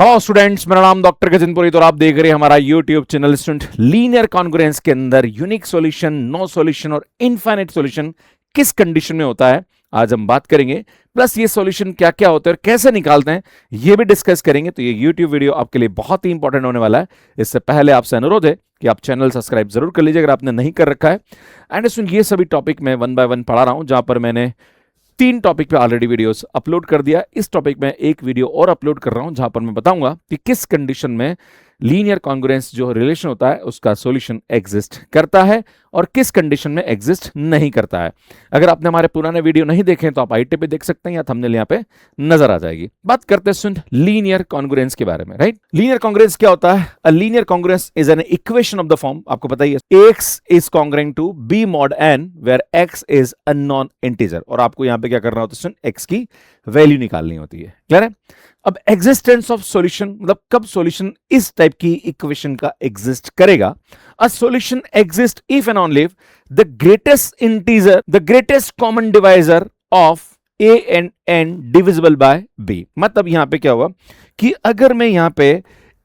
Hello students, मेरा नाम doctor गजनपुरी और आप देख रहे हैं हमारा YouTube channel student. Linear congruence के अंदर यूनिक सॉल्यूशन, नो सॉल्यूशन और इनफाइनाइट सॉल्यूशन किस कंडीशन में होता है आज हम बात करेंगे। प्लस ये सॉल्यूशन क्या क्या होते हैं और कैसे निकालते हैं ये भी डिस्कस करेंगे। तो ये यूट्यूब वीडियो आपके लिए बहुत ही इंपॉर्टेंट होने वाला है। इससे पहले आपसे अनुरोध है कि आप चैनल सब्सक्राइब जरूर कर लीजिए अगर आपने नहीं कर रखा है। एंड सुन, ये सभी टॉपिक मैं 1 बाय 1 पढ़ा रहा हूं, जहां पर मैंने 3 टॉपिक पे ऑलरेडी वीडियोस अपलोड कर दिया। इस टॉपिक में एक वीडियो और अपलोड कर रहा हूं जहां पर मैं बताऊंगा कि किस कंडीशन में लीनियर कॉन्ग्रुएंस जो रिलेशन होता है उसका सॉल्यूशन एग्जिस्ट करता है और किस कंडीशन में एग्जिस्ट नहीं करता है। अगर आपने हमारे पुराने वीडियो नहीं देखे तो आप आईटी पे देख सकते हैं या थंबनेल यहाँ पे नजर आ जाएगी। बात करते हैं सुन लीनियर कॉन्ग्रुएंस के बारे में। राइट, लीनियर कॉन्ग्रुएंस क्या होता है? A linear congruence is an equation of the form, आपको पता ही है, x is congruent to b mod n where x is a non integer. और आपको यहाँ पे क्या करना होता है सुन, x की वैल्यू निकालनी होती है। क्लियर है? अब एग्जिस्टेंस ऑफ सॉल्यूशन मतलब कब सॉल्यूशन इस टाइप की इक्वेशन का एग्जिस्ट करेगा। A solution exist if and only if the greatest integer, the greatest common divisor of a and n divisible by b। मतलब यहां पे क्या हुआ कि अगर मैं यहां पे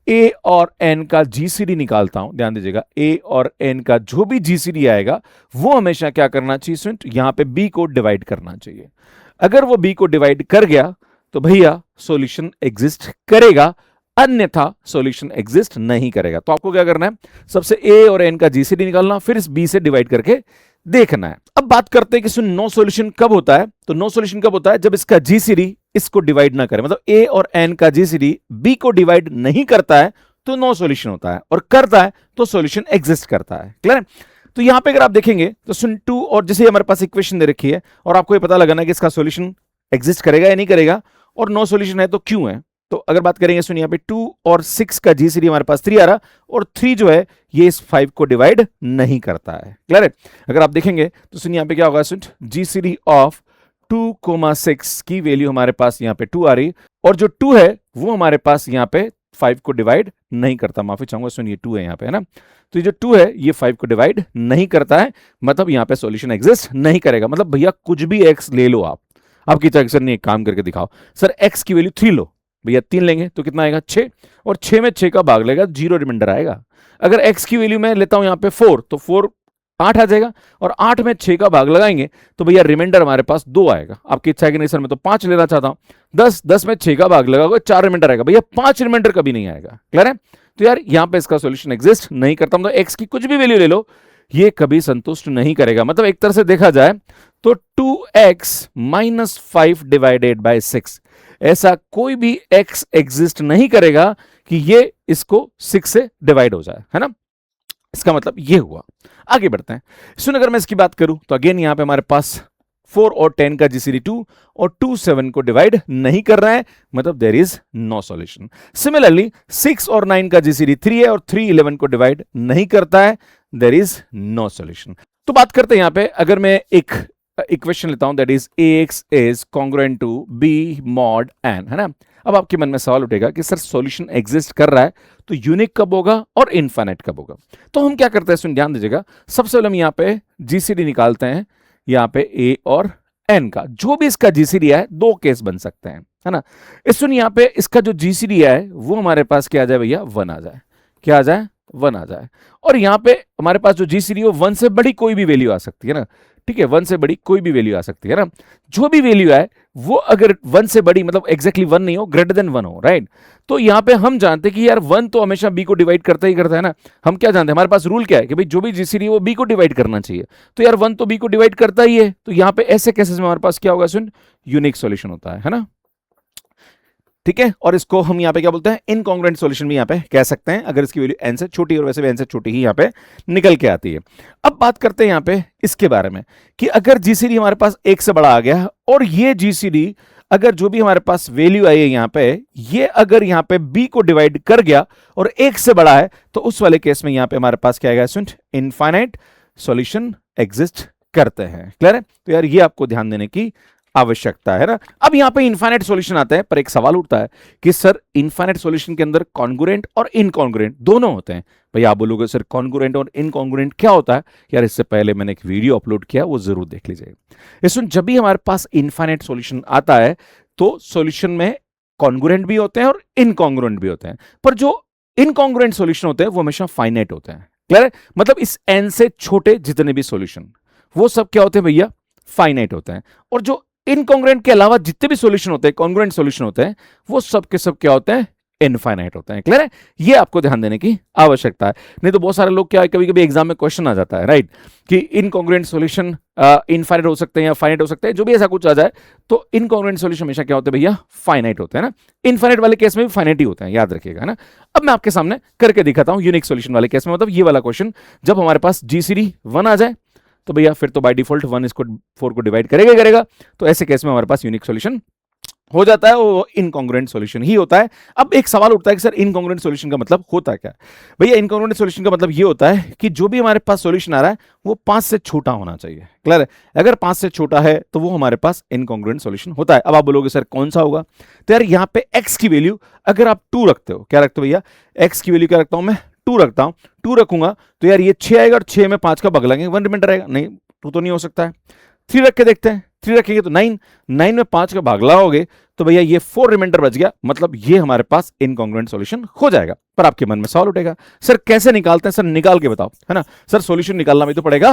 a और n का जीसीडी निकालता हूं, ध्यान दीजिएगा, a और n का जो भी जीसीडी आएगा वो हमेशा क्या करना चाहिए स्टूडेंट, यहां पे b को डिवाइड करना चाहिए। अगर वो b को डिवाइड कर गया तो भैया सॉल्यूशन एग्जिस्ट करेगा, अन्यथा सॉल्यूशन एग्जिस्ट नहीं करेगा। तो आपको क्या करना है, सबसे a और n का जीसीडी निकालना, फिर इस b से डिवाइड करके देखना है। अब बात करते हैं कि सुन, नो सॉल्यूशन कब होता है। तो नो सॉल्यूशन कब होता है, जब इसका जीसीडी इसको डिवाइड ना करे, मतलब a और n का जीसीडी b को डिवाइड नहीं करता है तो नो सॉल्यूशन होता है, और करता है तो सॉल्यूशन एग्जिस्ट करता है। क्लियर है? तो यहां पे अगर आप देखेंगे तो सुन 2 और जैसे हमारे पास इक्वेशन दे रखी है और आपको ये पता लगाना है कि इसका सॉल्यूशन एग्जिस्ट करेगा या नहीं करेगा, और नो सॉल्यूशन है तो क्यों है। तो अगर बात करेंगे सुन, यहाँ पे 2 और 6 का जीसीडी हमारे पास 3 आ रहा, और 3 जो है ये इस 5 को डिवाइड नहीं करता है। क्लियर है? अगर आप देखेंगे तो सुन यहाँ पे क्या होगा सुन, जीसीडी ऑफ 2,6 की वैल्यू हमारे पास यहाँ पे 2 आ रही, और जो 2 है वो हमारे पास यहाँ पे 5 को डिवाइड नहीं करता। माफी चाहूंगा सुन, ये 2 है यहाँ पे, है ना। तो ये जो 2 है ये 5 को डिवाइड नहीं करता है, मतलब यहाँ पे सॉल्यूशन एग्जिस्ट नहीं करेगा। मतलब भैया कुछ भी x ले लो आपकी चाहे सर नहीं, एक काम करके दिखाओ सर, x की वैल्यू 3 लो, भैया 3 लेंगे तो कितना आएगा 6, और 6 में 6 का भाग लेगा, 0 रिमाइंडर आएगा। अगर x की वैल्यू मैं लेता हूं यहाँ पे 4, तो 4 8 आ जाएगा, और 8 में 6 का भाग लगाएंगे तो भैया रिमाइंडर हमारे पास 2 आएगा। आपकी इच्छा है कि नहीं सर मैं तो 5 लेना चाहता हूं, 10 में 6 का भाग लगाओगे 4 रिमाइंडर आएगा, भैया 5 रिमाइंडर कभी नहीं आएगा। क्लियर है? तो यार यहाँ पे इसका सॉल्यूशन एग्जिस्ट नहीं करता, मतलब x की कुछ भी वैल्यू ले लो ये कभी संतुष्ट नहीं करेगा। मतलब एक तरह से देखा जाए तो 2x माइनस 5 डिवाइडेड बाय 6, ऐसा कोई भी x एग्जिस्ट नहीं करेगा कि ये इसको 6 से डिवाइड हो जाए, है ना। इसका मतलब ये हुआ। आगे बढ़ते हैं। सुन, अगर मैं इसकी बात करूं तो अगेन यहां पे हमारे पास 4 और 10 का जीसीडी 2 और 2 7 को डिवाइड नहीं कर रहा है, मतलब there is no solution. Similarly 6 और 9 का जीसीडी 3 है और 3 11 को डिवाइड नहीं करता है, देयर इज नो सॉल्यूशन। तो बात करते हैं यहां पे, अगर मैं एक इक्वेशन लेता हूं that is ax is congruent to b mod n, है ना। अब आपके मन में सवाल उठेगा कि सर सॉल्यूशन एग्जिस्ट कर रहा है तो यूनिक कब होगा और इनफाइनाइट कब होगा। तो हम क्या करते हैं सुन, ध्यान दीजिएगा, सबसे पहले हम यहाँ पे जीसीडी निकालते हैं, यहाँ पे a और n का जो भी इसका जीसीडी है, 2 केस बन सकते हैं, है ना। इस सुन यहाँ पे इसका जो जीसीडी है वो हमारे पास क्या आ जाए भैया, 1 आ जाए। क्या आ जाए? 1 आ जाए। और यहाँ पे हमारे पास जो जीसीडी हो 1 से बड़ी कोई भी वैल्यू आ सकती है ना, ठीक है, 1 से बड़ी कोई भी वैल्यू आ सकती है ना। जो भी वैल्यू है वो अगर 1 से बड़ी मतलब एग्जैक्टली 1 नहीं हो, ग्रेटर देन 1 हो, राइट। तो यहाँ पे हम जानते हैं कि यार 1 तो हमेशा b को डिवाइड करता ही करता है ना। हम क्या जानते हैं, हमारे पास रूल क्या है कि भाई जो भी जीसीडी वो b को डिवाइड करना चाहिए। तो यार 1 तो b को डिवाइड करता ही है, तो यहाँ पे ऐसे केसेस में हमारे पास क्या होगा सुन, यूनिक सॉल्यूशन होता है ना, ठीक है। और इसको हम यहाँ पे क्या बोलते हैं, इनकॉन्ग्रुएंट सॉल्यूशन भी यहाँ पे कह सकते हैं, अगर इसकी वैल्यू n से छोटी है, और वैसे भी n से छोटी ही यहाँ पे निकल के आती है। अब बात करते हैं यहाँ पे इसके बारे में कि अगर जीसीडी हमारे पास 1 से बड़ा आ गया, और ये जीसीडी अगर जो भी हमारे पास वैल्यू आई है यहाँ पे, ये अगर यहाँ पे b को डिवाइड कर गया और 1 से बड़ा है, तो उस वाले केस में यहाँ पे हमारे पास क्या आएगा स्टूडेंट, इनफाइनाइट सॉल्यूशन एग्जिस्ट करते हैं। क्लियर है? तो यार ये आपको ध्यान देने की आवश्यकता है ना। अब यहां पे इनफाइनाइट सॉल्यूशन आता है, पर एक सवाल उठता है कि सर इनफाइनाइट सॉल्यूशन के अंदर कॉन्ग्रुएंट और इनकॉन्ग्रुएंट दोनों होते हैं। भैया आप बोलोगे सर कॉन्ग्रुएंट और इनकॉन्ग्रुएंट क्या होता है, यार इससे पहले मैंने एक वीडियो अपलोड किया, वो जरूर देख लीजिए। इसमें जब भी हमारे पास इनफाइनाइट सॉल्यूशन आता है तो सॉल्यूशन में कॉन्ग्रुएंट भी होते हैं और इनकॉन्ग्रुएंट भी होते हैं, पर जो इनकॉन्ग्रुएंट सॉल्यूशन होते हैं वो हमेशा फाइनाइट होते हैं। क्लियर है? मतलब इस n से छोटे जितने भी सॉल्यूशन वो सब क्या होते हैं भैया, फाइनाइट होते हैं। और जो इनकॉन्ग्रुएंट के अलावा जितने भी सॉल्यूशन होते हैं, कॉन्ग्रुएंट सॉल्यूशन होते हैं, वो सब के सब क्या होते हैं, इनफाइनाइट होते हैं। क्लियर है? ये आपको ध्यान देने की आवश्यकता है। नहीं तो बहुत सारे लोग क्या है, कभी कभी एग्जाम में क्वेश्चन आ जाता है, राइट, कि इनकॉन्ग्रुएंट सॉल्यूशन इनफाइनाइट हो सकते हैं या फाइनाइट हो सकते हैं, जो भी ऐसा कुछ आ जाए, तो इनकॉन्ग्रुएंट सॉल्यूशन हमेशा क्या होते हैं भैया, फाइनाइट होते हैं ना। इनफाइनाइट वाले केस में भी फाइनाइट ही होते हैं, याद रखिएगा ना। अब मैं आपके सामने करके दिखाता हूं यूनिक सॉल्यूशन वाले केस में, मतलब ये वाला क्वेश्चन जब हमारे पास जीसीडी 1 आ जाए तो भैया फिर तो बाय डिफॉल्ट 1 इसको 4 को डिवाइड करेगा ही करेगा, तो ऐसे केस में हमारे पास यूनिक सॉल्यूशन हो जाता है, वो इनकॉन्ग्रुएंट सॉल्यूशन ही होता है। अब एक सवाल उठता है कि सर इनकॉन्ग्रुएंट सॉल्यूशन का मतलब होता क्या है? भैया इनकॉन्ग्रुएंट सॉल्यूशन का मतलब ये होता है कि जो भी हमारे पास सॉल्यूशन आ रहा है वो 5 से छोटा होना चाहिए। क्लियर है? अगर 5 से छोटा है तो वो हमारे पास इनकॉन्ग्रुएंट सॉल्यूशन होता है। अब आप बोलोगे सर कौन सा होगा? तो यार यहाँ पे x की वैल्यू अगर आप 2 रखते हो, क्या रखते हो भैया, x की वैल्यू क्या रखता हूं मैं, 2 रखता हूं। 2 रखूंगा तो यार ये 6 आएगा और 6 में 5 का भाग लगेंगे, 1 रिमाइंडर आएगा, नहीं 2 तो नहीं हो सकता है। 3 रख के देखते हैं, 3 रखेंगे तो 9, 9 में 5 का भाग लगाओगे तो भैया ये 4 रिमाइंडर बच गया, मतलब ये हमारे पास इनकॉन्ग्रुएंट सॉल्यूशन हो जाएगा। पर आपके मन में सवाल उठेगा, सर कैसे निकालते हैं, सर निकाल के बताओ, है ना। सर सॉल्यूशन निकालना भी तो पड़ेगा,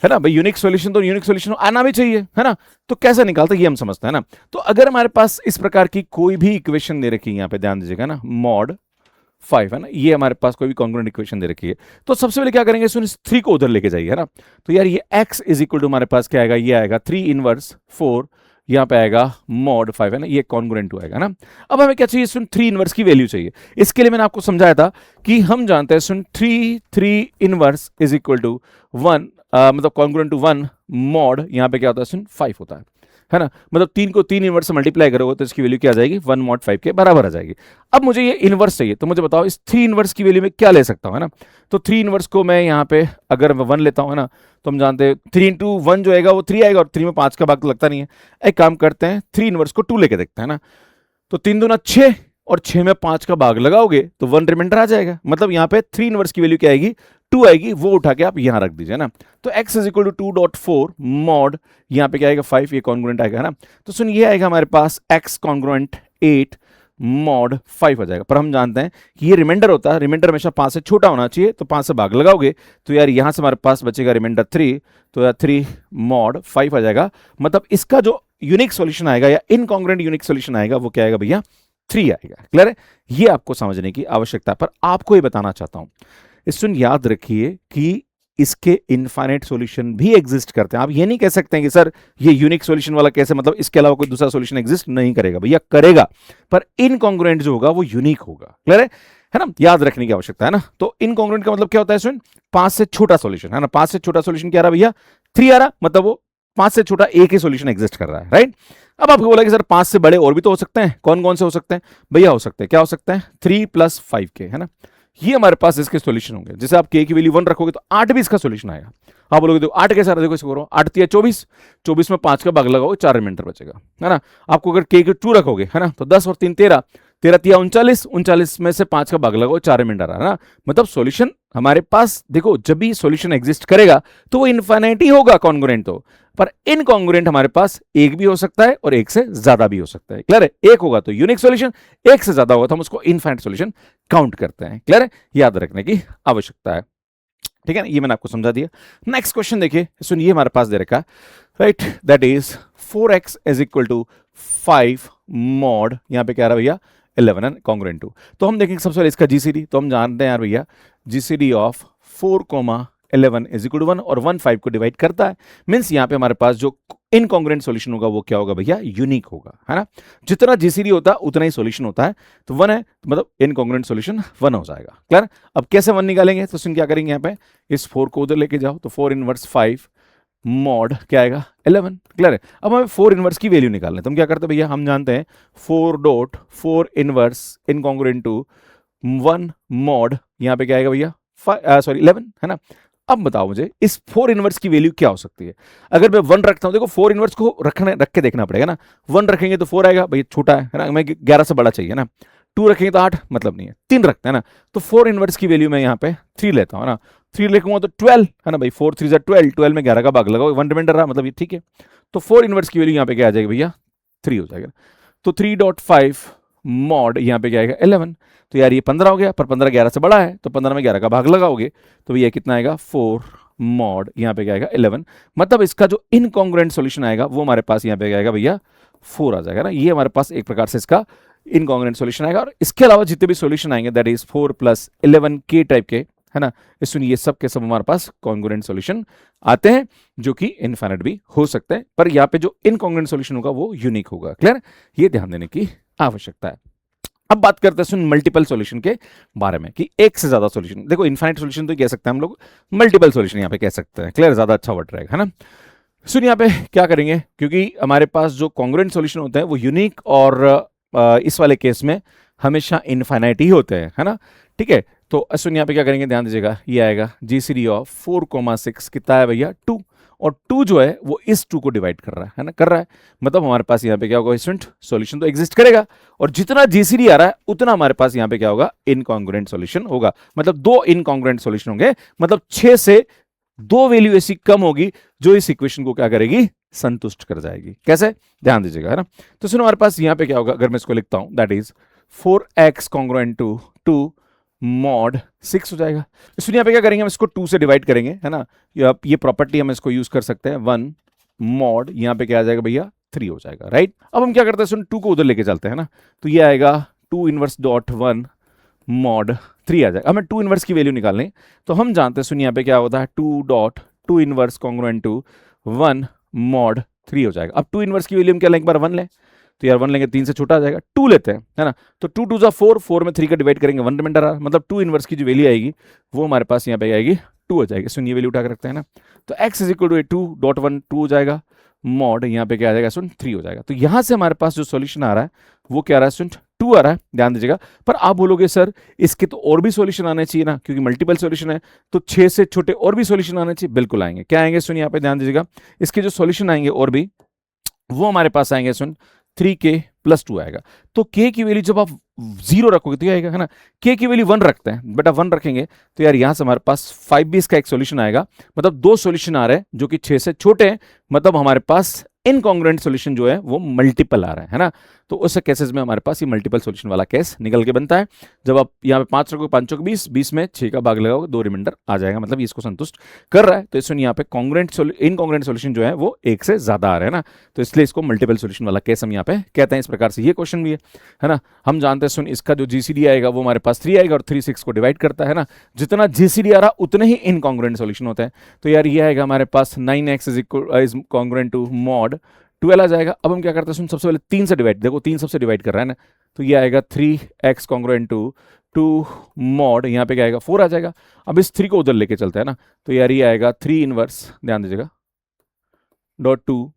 है ना भाई, यूनिक सॉल्यूशन तो यूनिक सॉल्यूशन आना भी चाहिए, है ना। तो कैसे निकालते हैं ये हम समझते हैं ना। तो अगर हमारे पास इस प्रकार की कोई भी इक्वेशन दे रखी है, यहाँ पे ध्यान दीजिएगा ना, मॉड 5 है ना, ये हमारे पास कोई भी कॉन्ग्रुएंट इक्वेशन दे रखी है, तो सबसे पहले क्या करेंगे, इस 3 को उधर लेके जाइए, है ना। तो यार ये x इज इक्वल टू हमारे पास क्या आएगा, ये आएगा 3 इनवर्स 4, यहाँ पे आएगा मॉड 5, है ना, ये कॉन्ग्रुएंट 2 आएगा ना। अब हमें क्या चाहिए, सुन 3 इनवर्स की वैल्यू चाहिए। इसके लिए मैंने आपको समझाया था कि हम जानते हैं, सुन 3 इनवर्स इज इक्वल टू 1, मतलब कॉन्ग्रुएंट टू 1 मॉड, यहाँ पे क्या होता है, सुन 5 होता है ना। मतलब 3 को 3 इनवर्स से मल्टीप्लाई करोगे तो इसकी वैल्यू क्या आ जाएगी, 1 मॉड 5 के बराबर आ जाएगी। अब मुझे ये इनवर्स चाहिए, तो मुझे बताओ इस 3 इनवर्स की वैल्यू में क्या ले सकता हूं, है ना। तो 3 इनवर्स को मैं यहाँ पे अगर मैं 1 लेता हूं, है ना, तो हम जानते हैं 3 इंटू 1 जो आएगा वो 3 आएगा, और 3 में 5 का भाग तो लगता नहीं है। एक काम करते हैं, 3 इनवर्स को 2 लेके देखते हैं ना। तो 3 दूना 6 और 6 में 5 का भाग लगाओगे तो 1 रिमाइंडर आ जाएगा, मतलब यहाँ पे 3 इनवर्स की वैल्यू क्या आएगी, 2 आएगी, वो उठा के आप यहां रख दीजिए ना। तो x is equal to 2.4 mod, यहाँ पे क्या आएगा 5, ये कॉन्ग्रुएंट आएगा, है ना। तो सुन ये आएगा हमारे पास x कॉन्ग्रुएंट 8 मॉड 5 आ जाएगा। पर हम जानते हैं कि ये रिमाइंडर होता है, रिमाइंडर हमेशा 5 से छोटा होना चाहिए, तो 5 से भाग लगाओगे तो यार यहां से हमारे पास बचेगा रिमाइंडर 3, तो यार 3 मॉड 5 आ जाएगा। मतलब इसका जो यूनिक सॉल्यूशन आएगा या इनकॉन्ग्रुएंट यूनिक सॉल्यूशन आएगा वो क्या आएगा भैया, 3 आएगा। क्लियर है? ये आपको समझने की आवश्यकता है। पर आपको ये बताना चाहता हूं, सुन याद रखिए कि इसके इनफाइनाइट सॉल्यूशन भी एग्जिस्ट करते हैं। आप ये नहीं कह सकते हैं कि सर ये यूनिक सॉल्यूशन वाला कैसे, मतलब इसके अलावा कोई दूसरा सॉल्यूशन एग्जिस्ट नहीं करेगा, भैया करेगा, पर इनकॉन्ग्रुएंट जो होगा वो यूनिक होगा। क्लियर है ना, याद रखने की आवश्यकता है ना। तो इनकॉन्ग्रुएंट का मतलब क्या होता है, सुन 5 से छोटा सॉल्यूशन, है ना। 5 से छोटा सॉल्यूशन क्या आ रहा भैया, 3 आ रहा, मतलब वो 5 से छोटा एक ही सॉल्यूशन एग्जिस्ट कर रहा है, राइट। अब आपको बोला कि सर 5 से बड़े और भी तो हो सकते हैं, कौन कौन से हो सकते हैं भैया, हो सकते हैं, क्या हो सकते हैं, 3 + 5 के, है ना, ये हमारे पास इसके सॉल्यूशन होंगे। जैसे आप k की वैल्यू 1 रखोगे तो 8 भी इसका सॉल्यूशन आएगा। आप बोलोगे तो 8 कैसे आ रहा है, देखो इसको करो, 8 × 24, 24 में 5 का भाग लगाओगे 4 रिमाइंडर बचेगा, है ना। आपको अगर k की 2 रखोगे, है ना, तो 10 और 3 13, 13 × 39, 39 में से 5 का भाग लगाओ 4 रिमाइंडर आ रहा है ना। मतलब सॉल्यूशन हमारे पास, देखो जब भी सॉल्यूशन एग्जिस्ट करेगा तो वो इनफाइनाइट ही होगा कॉन्ग्रुएंट तो, पर इनकॉन्ग्रुएंट हमारे पास एक भी हो सकता है और एक से ज्यादा भी हो सकता है। क्लियर है? एक होगा तो यूनिक सॉल्यूशन, एक से ज्यादा होगा तो हम उसको इनफाइनाइट सॉल्यूशन काउंट करते हैं। क्लियर है? याद रखने की आवश्यकता है, ठीक है ना, ये मैंने आपको समझा दिया। नेक्स्ट क्वेश्चन देखिए, सुनिए हमारे पास दे रखा है, right, that is 4x is equal to 5 mod, यहाँ पे क्या रहा भैया 11 एंड कॉन्ग्रुएंट 2। तो हम देखेंगे सबसे पहले इसका जीसीडी, तो हम जानते हैं यार भैया GCD of 4,11 is equal to 1 और 1 5 को डिवाइड करता है, मींस यहाँ पे हमारे पास जो इनकॉन्ग्रुएंट सॉल्यूशन होगा वो क्या होगा भैया, यूनिक होगा, है ना। जितना जीसीडी होता है उतना ही सॉल्यूशन होता है, तो 1 है तो मतलब इनकॉन्ग्रुएंट सॉल्यूशन 1 हो जाएगा। क्लियर? अब कैसे 1 निकालेंगे, तो सुन क्या करेंगे, यहाँ पे इस 4 को उधर लेके जाओ, तो 4 इनवर्स 5 मॉड क्या आएगा 11। क्लियर है? अब हमें 4 इनवर्स की वैल्यू निकालना है, तो हम क्या करते हैं भैया, हम जानते हैं 4.4 इनवर्स इनकॉन्ग्रुएंट टू 1 मॉड, यहाँ पे क्या आएगा भैया 11, है ना। अब बताओ मुझे इस 4 इनवर्स की वैल्यू क्या हो सकती है। अगर मैं 1 रखता हूं, देखो 4 इनवर्स को रख के देखना पड़ेगा ना। 1 रखेंगे तो 4 आएगा, भैया छोटा है ना, हमें 11 से बड़ा चाहिए ना। 2 रखेंगे तो 8, मतलब नहीं है। 3 रखते हैं ना, तो 4 इनवर्स की वैल्यू मैं यहाँ पे 3 लेता हूँ ना। 3 लिखूंगा तो 12, है ना भाई, 4 3 12, 12 में 11 का भाग लगाओ, 1 रिमाइंडर रहा, मतलब ये ठीक है। तो 4 इनवर्स की वैल्यू यहाँ पे क्या आ जाएगी भैया 3 हो जाएगा। तो 3.5 मॉड यहाँ पे क्या आएगा 11। तो यार ये 15 हो गया, पर 15 11 से बड़ा है, तो 15 में 11 का भाग लगाओगे तो भैया कितना आएगा 4 मॉड यहाँ पे क्या आएगा 11। मतलब इसका जो इनकॉन्ग्रुएंट सॉल्यूशन आएगा वो हमारे पास यहाँ पे क्या आएगा भैया 4 आ जाएगा ना। ये हमारे पास एक प्रकार से इसका इनकॉन्ग्रुएंट सॉल्यूशन आएगा। और इसके अलावा जितने भी सॉल्यूशन आएंगे दैट इज 4 + 11 के टाइप के, है ना, इसमें ये सब के सब हमारे पास कॉन्ग्रुएंट सॉल्यूशन आते हैं जो कि इनफाइनाइट भी हो सकते हैं, पर यहाँ पे जो इनकॉन्ग्रुएंट सॉल्यूशन होगा वो यूनिक होगा। क्लियर, ये ध्यान देने की आवश्यकता है। अब बात करते हैं सुन मल्टीपल सॉल्यूशन के बारे में कि एक से ज्यादा सॉल्यूशन। देखो इनफाइनाइट सॉल्यूशन तो कह सकते हैं हम लोग, मल्टीपल सॉल्यूशन यहाँ पे कह सकते हैं। क्लियर, ज्यादा अच्छा वर्ड रहेगा, है ना। सुन यहाँ पे क्या करेंगे, क्योंकि हमारे पास जो कॉन्ग्रुएंट सॉल्यूशन होते हैं वो यूनिक और इस वाले केस में हमेशा इनफाइनाइट ही होते हैं, है ना। ठीक है, तो सुन यहाँ पे क्या करेंगे, ध्यान दीजिएगा, ये आएगा जीसीडी ऑफ 4,6 कितना है भैया 2, और 2 जो है वो इस 2 को डिवाइड कर रहा है ना, कर रहा है। मतलब हमारे पास यहाँ पे क्या होगा स्टूडेंट, सॉल्यूशन तो एग्जिस्ट करेगा, और जितना जीसीडी आ रहा है उतना हमारे पास यहाँ पे क्या होगा, इनकॉन्ग्रुएंट सॉल्यूशन होगा। मतलब 2 इनकॉन्ग्रुएंट सॉल्यूशन होंगे, मतलब 6 से 2 वैल्यू ऐसी कम होगी जो इस इक्वेशन को क्या करेगी, संतुष्ट कर जाएगी। कैसे, ध्यान दीजिएगा, है ना। तो सुनो हमारे पास यहाँ पे क्या होगा, अगर मैं इसको लिखता हूं that is 4x congruent to 2 mod 6 हो जाएगा। इसलिए यहाँ पे क्या करेंगे, हम इसको 2 से डिवाइड करेंगे, है ना। ये प्रॉपर्टी हम इसको यूज कर सकते हैं, 1 मॉड यहाँ पे क्या आ जाएगा भैया 3 हो जाएगा, राइट। अब हम क्या करते हैं, सुन 2 को उधर लेके चलते हैं ना, तो ये आएगा 2 इनवर्स डॉट 1 मॉड 3 आ जाएगा। हमें 2 इनवर्स की वैल्यू निकालनी, तो हम जानते हैं सुन यहाँ पे क्या होता है 2 इनवर्स कॉन्ग्रुएंट टू 1 मॉड 3 हो जाएगा। अब 2 इनवर्स की वैल्यू हम क्या लेंगे, एक बार 1 लें, तो यार 1 लेंगे 3 से छोटा आ जाएगा, 2 लेते हैं, है ना। तो 2 2 4, 4 में 3 का डिवाइड करेंगे 1 रिमाइंडर आ, मतलब 2 इनवर्स की जो वैल्यू आएगी वो हमारे पास यहाँ पे आएगी 2 हो जाएगी। सुन ये वैल्यू उठा कर रखते हैं ना, तो x = 2.1 2 हो जाएगा, मॉड यहाँ पे क्या आ जाएगा सुन 3 हो जाएगा। तो यहाँ से हमारे पास जो सॉल्यूशन आ रहा है वो क्या आ रहा है सुन 2 आ रहा है, ध्यान दीजिएगा। पर आप बोलोगे सर इसके तो और भी सॉल्यूशन आने चाहिए ना, क्योंकि मल्टीपल सॉल्यूशन है, तो 6 से छोटे और भी सॉल्यूशन आने चाहिए। बिल्कुल आएंगे, क्या आएंगे सुन यहाँ पे ध्यान दीजिएगा, इसके जो सॉल्यूशन आएंगे और भी वो हमारे पास आएंगे सुन 3k + 2 आएगा। तो k की वैल्यू जब आप 0 रखोगे तो ये आएगा, है ना। k की वैल्यू 1 रखते हैं, बेटा 1 रखेंगे तो यार यहां से हमारे पास 5b का एक सॉल्यूशन आएगा। मतलब 2 सॉल्यूशन आ रहे हैं जो कि 6 से छोटे हैं, मतलब हमारे पास इनकॉन्ग्रुएंट सॉल्यूशन जो है वो मल्टीपल आ रहा है ना। तो उस केसेस में हमारे पास ये मल्टीपल सॉल्यूशन वाला केस निकल के बनता है। जब आप यहाँ पे 5 रखोगे, 5 चौक 20, 20 में 6 का भाग लगाओगे 2 रिमाइंडर आ जाएगा, मतलब ये इसको संतुष्ट कर रहा है। तो इसमें यहाँ पे इनकॉन्ग्रुएंट सॉल्यूशन जो है वो 1 से ज्यादा आ रहे हैं ना, तो इसलिए इसको मल्टीपल सॉल्यूशन वाला केस हम यहाँ पे कहते हैं। इस प्रकार से ये क्वेश्चन भी है ना। हम जानते हैं सुन इसका जो जीसीडी आएगा वो हमारे पास 3 आएगा, और 3 6 को डिवाइड करता है ना। जितना जीसीडी आ रहा उतने ही इनकॉन्ग्रुएंट सॉल्यूशन होता है। तो यार ये आएगा हमारे पास 9x is congruent to mod 12 आ जाएगा। अब हम क्या करते हैं सुन, सबसे पहले 3 से डिवाइड, देखो 3 सबसे डिवाइड कर रहा है ना, तो ये आएगा 3x कॉन्ग्रुएंट टू 2 मॉड, यहाँ पे क्या आएगा 4 आ जाएगा। अब इस 3 को उधर लेके चलते हैं ना, तो यार ये आएगा 3 इनवर्स, ध्यान दीजिएगा, .2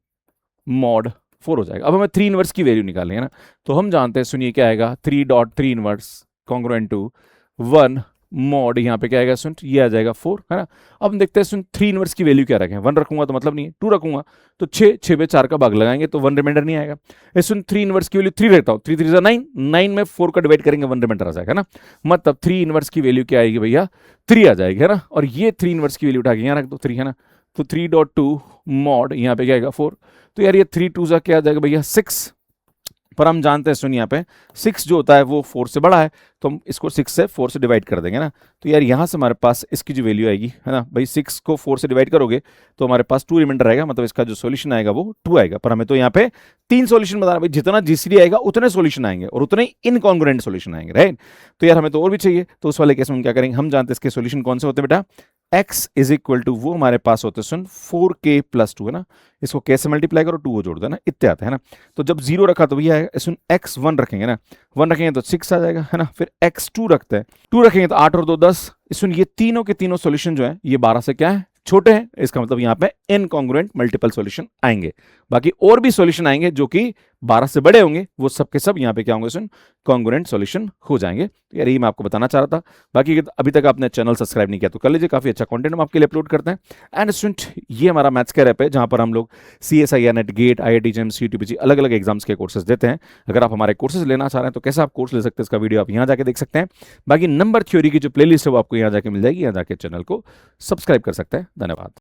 मॉड 4 हो जाएगा। अब हमें 3 इनवर्स की वैल्यू निकालनी है ना, तो हम जानते हैं सुनिए क्या आएगा 3.3 इनवर्स कॉन्ग्रुएंट टू 1 मॉड, यहाँ पे क्या आएगा सुन, ये आ जाएगा 4, है ना। अब हम देखते हैं सुन 3 इनवर्स की वैल्यू क्या रखें, 1 रखूंगा तो मतलब नहीं है, 2 रखूंगा तो 6 पे 4 का भाग लगाएंगे तो 1 रिमाइंडर नहीं आएगा। सुन 3 इनवर्स की वैल्यू 3 रहता हूँ, 3 3 9, 9 में 4 का डिवाइड करेंगे 1 रिमाइंडर आ जाएगा ना। मतलब 3 इनवर्स की वैल्यू क्या आएगी भैया 3 आ जाएगी, है ना। और ये 3 इनवर्स की वैल्यू उठा के यहाँ रख दो 3, है ना। तो 3.2 मॉड यहाँ पे क्या आएगा 4, तो यार ये 3 2 जा क्या आ जाएगा भैया 6। पर हम जानते हैं सुन यहाँ पे 6 जो होता है वो 4 से बड़ा है, तो हम इसको 6 से 4 से डिवाइड कर देंगे ना। तो यार यहाँ से हमारे पास इसकी जो वैल्यू आएगी, है ना भाई, 6 को 4 से डिवाइड करोगे तो हमारे पास 2 रिमाइंडर आएगा, मतलब इसका जो सॉल्यूशन आएगा वो 2 आएगा। पर हमें तो यहाँ पे 3 सॉल्यूशन बताना, भाई जितना जीसीडी आएगा उतने सॉल्यूशन आएंगे और उतने ही इनकॉन्ग्रुएंट सॉल्यूशन आएंगे, राइट। तो यार हमें तो और भी चाहिए, तो उस वाले केस में हम क्या करेंगे, हम जानते हैं इसके सॉल्यूशन कौन से होते हैं बेटा, x = वो हमारे पास होते हैं सुन 4k + 2, है ना। इसको k से मल्टीप्लाई करो 2 जोड़ दो ना, इतने आते हैं ना। तो जब 0 रखा तो भैया सुन x 1 रखेंगे ना, 1 रखेंगे तो 6 आ जाएगा, है ना। फिर x 2 रखते हैं, 2 रखेंगे तो 8 और 2 10। सुन ये तीनों के तीनों सॉल्यूशन जो है ये 12 से क्या है छोटे हैं, इसका मतलब यहाँ पे इनकॉन्ग्रुएंट मल्टीपल सॉल्यूशन आएंगे। बाकी और भी सॉल्यूशन आएंगे जो कि 12 से बड़े होंगे, वो सब के सब यहाँ पे क्या होंगे सुन कॉन्ग्रुएंट सॉल्यूशन हो जाएंगे। तो यार ये मैं आपको बताना चाह रहा था। बाकी अभी तक आपने चैनल सब्सक्राइब नहीं किया तो कर लीजिए, काफी अच्छा कंटेंट हम आपके लिए अपलोड करते हैं। एंड स्टूडेंट ये हमारा मैथ्स का ऐप है जहां पर हम लोग CSIR NET, GATE, IIT JAMs, UTPG अलग अलग एग्जाम्स के कोर्सेज देते हैं। अगर आप हमारे कोर्सेज लेना चाह रहे हैं तो कैसे आप कोर्स ले सकते हैं, इसका वीडियो आप यहाँ जाके देख सकते हैं। बाकी नंबर थ्योरी की जो प्लेलिस्ट है वो आपको यहाँ जाके मिल जाएगी, यहाँ जाके चैनल को सब्सक्राइब कर सकते हैं। धन्यवाद।